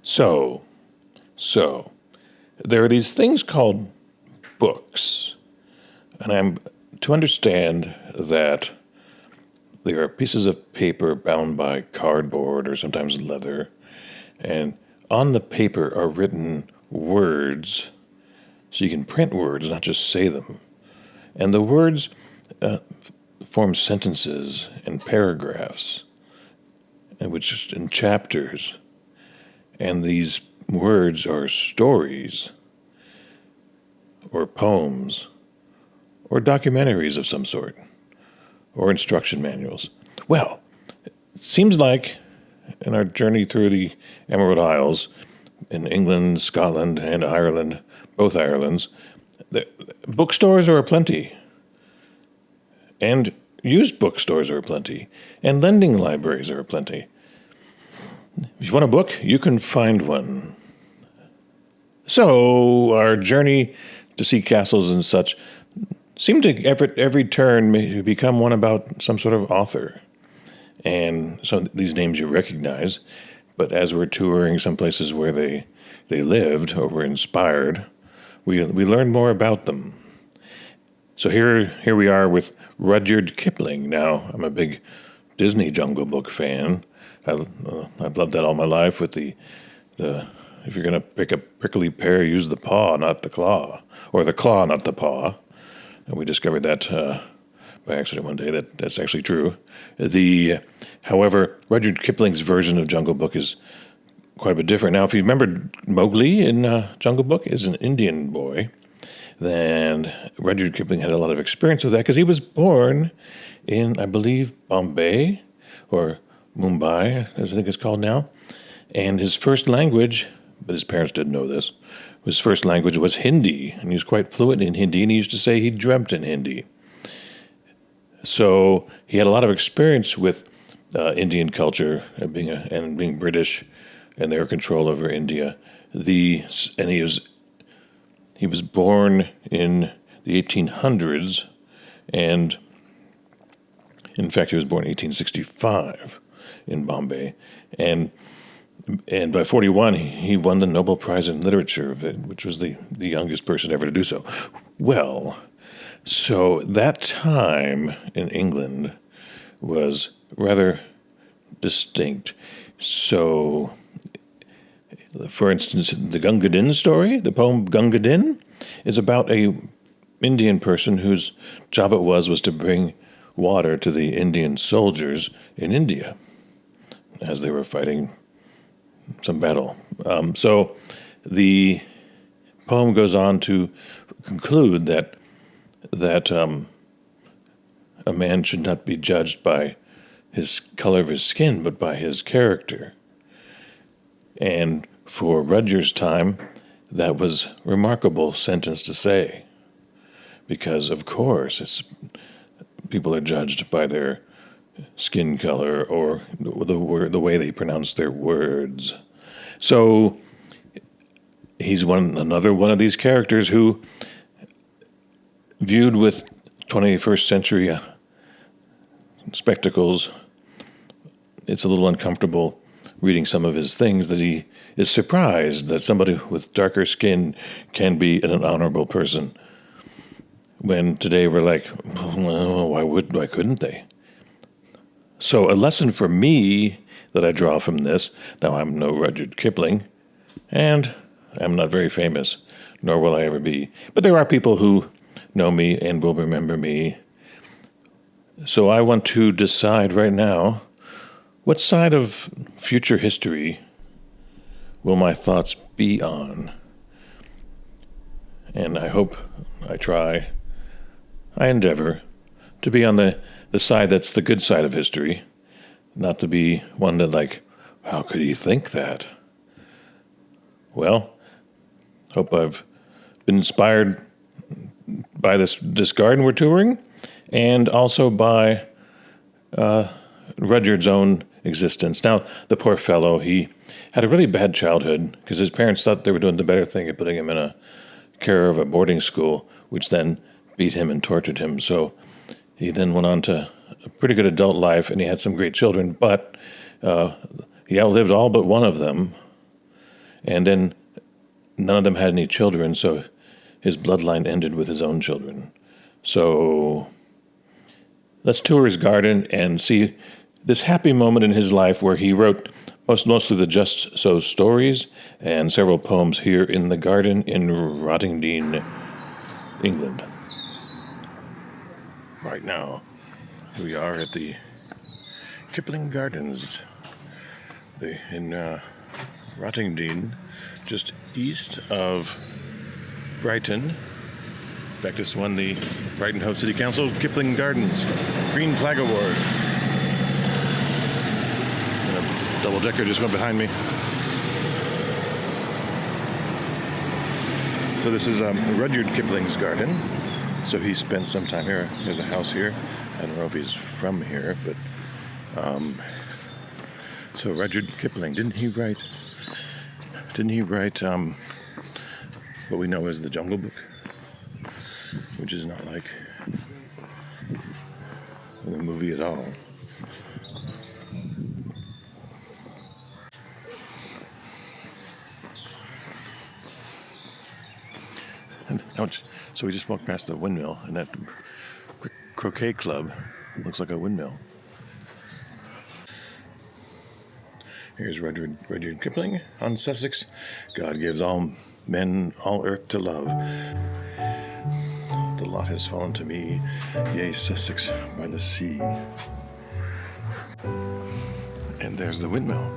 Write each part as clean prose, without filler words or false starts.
So, there are these things called books, and I'm to understand that they are pieces of paper bound by cardboard or sometimes leather, and on the paper are written words, so you can print words, not just say them. And the words form sentences and paragraphs, and which in chapters. And these words are stories, or poems, or documentaries of some sort, or instruction manuals. Well, it seems like in our journey through the Emerald Isles, in England, Scotland, and Ireland, both Irelands, the bookstores are aplenty, and used bookstores are aplenty, and lending libraries are aplenty. If you want a book, you can find one. So our journey to see castles and such seemed to every turn become one about some sort of author. And some of these names you recognize, but as we're touring some places where they lived or were inspired, we learned more about them. So here we are with Rudyard Kipling. Now, I'm a big Disney Jungle Book fan. I've loved that all my life with the if you're going to pick a prickly pear, use the paw, not the claw, or the claw, not the paw. And we discovered that by accident one day. That's actually true. However, Rudyard Kipling's version of Jungle Book is quite a bit different. Now, if you remember Mowgli in Jungle Book is an Indian boy, then Rudyard Kipling had a lot of experience with that because he was born in, I believe, Bombay or Mumbai, as I think it's called now. And his first language, but his parents didn't know this, his first language was Hindi, and he was quite fluent in Hindi, and he used to say he dreamt in Hindi. So he had a lot of experience with Indian culture and being British and their control over India. And he was born in the 1800s, and in fact he was born in 1865 in Bombay, and by 41 he won the Nobel Prize in Literature, which was the youngest person ever to do so. Well, so that time in England was rather distinct. So, for instance, the Gunga Din story, the poem Gunga Din, is about a Indian person whose job it was to bring water to the Indian soldiers in India as they were fighting some battle. So the poem goes on to conclude that a man should not be judged by his color of his skin, but by his character. And for Rudyard's time, that was a remarkable sentence to say, because of course people are judged by their skin color or the way they pronounce their words. So he's another one of these characters who, viewed with 21st century spectacles, it's a little uncomfortable reading some of his things, that he is surprised that somebody with darker skin can be an honorable person. When today we're like, well, why couldn't they? So a lesson for me that I draw from this, now I'm no Rudyard Kipling, and I'm not very famous, nor will I ever be, but there are people who know me and will remember me. So I want to decide right now, what side of future history will my thoughts be on? And I hope, I try, I endeavor to be on the side that's the good side of history, not to be one that like, how could he think that? Well, hope I've been inspired by this garden we're touring, and also by Rudyard's own existence. Now, the poor fellow, he had a really bad childhood because his parents thought they were doing the better thing of putting him in care of a boarding school, which then beat him and tortured him. So he then went on to a pretty good adult life, and he had some great children, but he outlived all but one of them. And then none of them had any children, so his bloodline ended with his own children. So let's tour his garden and see this happy moment in his life where he wrote mostly the Just So stories and several poems here in the garden in Rottingdean, England. Right now, we are at the Kipling Gardens in Rottingdean, just east of Brighton. In fact, this won the Brighton Hove City Council Kipling Gardens Green Flag Award. And a double-decker just went behind me. So this is Rudyard Kipling's garden. So he spent some time here. There's a house here. I don't know if he's from here, but so Rudyard Kipling, didn't he write what we know as the Jungle Book, which is not like the movie at all. Ouch. So we just walked past the windmill, and that croquet club looks like a windmill. Here's Rudyard Kipling on Sussex. God gives all men all earth to love. The lot has fallen to me, yea, Sussex by the sea. And there's the windmill.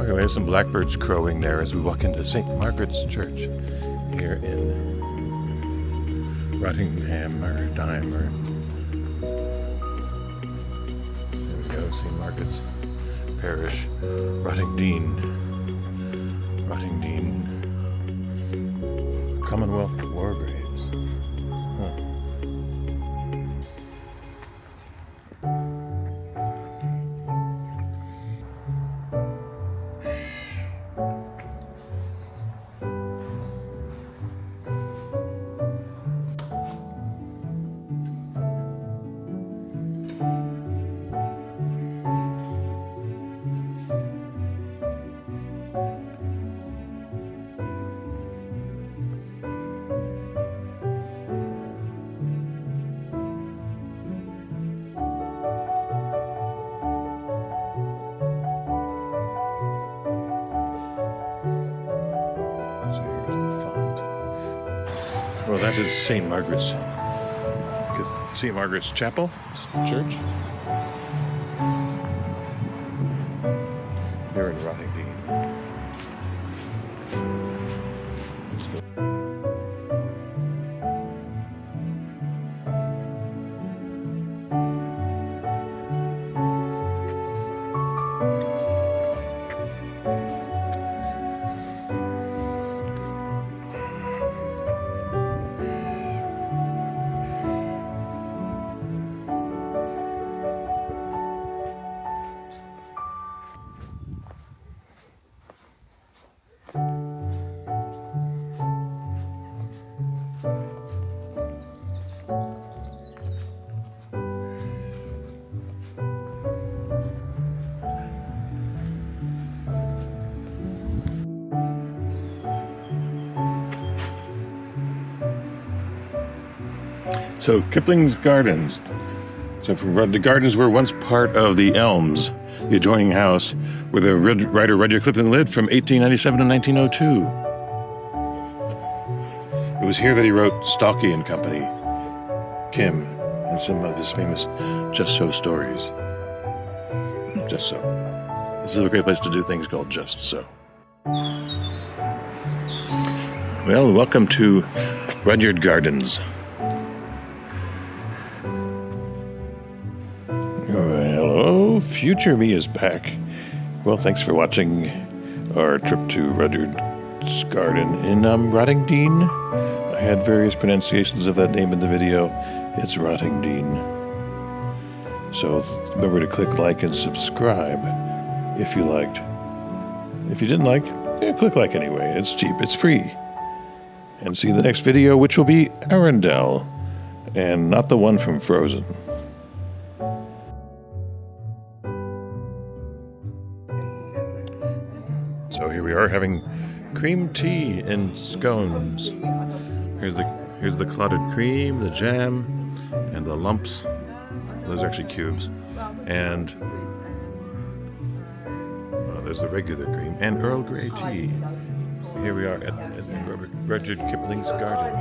We have some blackbirds crowing there as we walk into St. Margaret's Church here in Rottingham or Dime. There we go, St. Margaret's Parish, Rottingdean, Commonwealth War Graves. Huh. Well, that is St. Margaret's. St. Margaret's Chapel, church. Here in Rottingdean. So Kipling's Gardens. So the gardens were once part of the Elms, the adjoining house where the writer Rudyard Kipling lived from 1897 to 1902. It was here that he wrote Stalky and Company, Kim, and some of his famous Just So stories. Just So. This is a great place to do things called Just So. Well, welcome to Rudyard Gardens. Hello, future me is back. Well, thanks for watching our trip to Rudyard's Garden in Rottingdean. I had various pronunciations of that name in the video. It's Rottingdean. So remember to click like and subscribe if you liked. If you didn't like, click like anyway. It's cheap, it's free. And see the next video, which will be Arundel, and not the one from Frozen. So here we are having cream tea and scones. Here's the clotted cream, the jam, and the lumps. Those are actually cubes. And there's the regular cream and Earl Grey tea. Here we are at Rudyard Kipling's garden.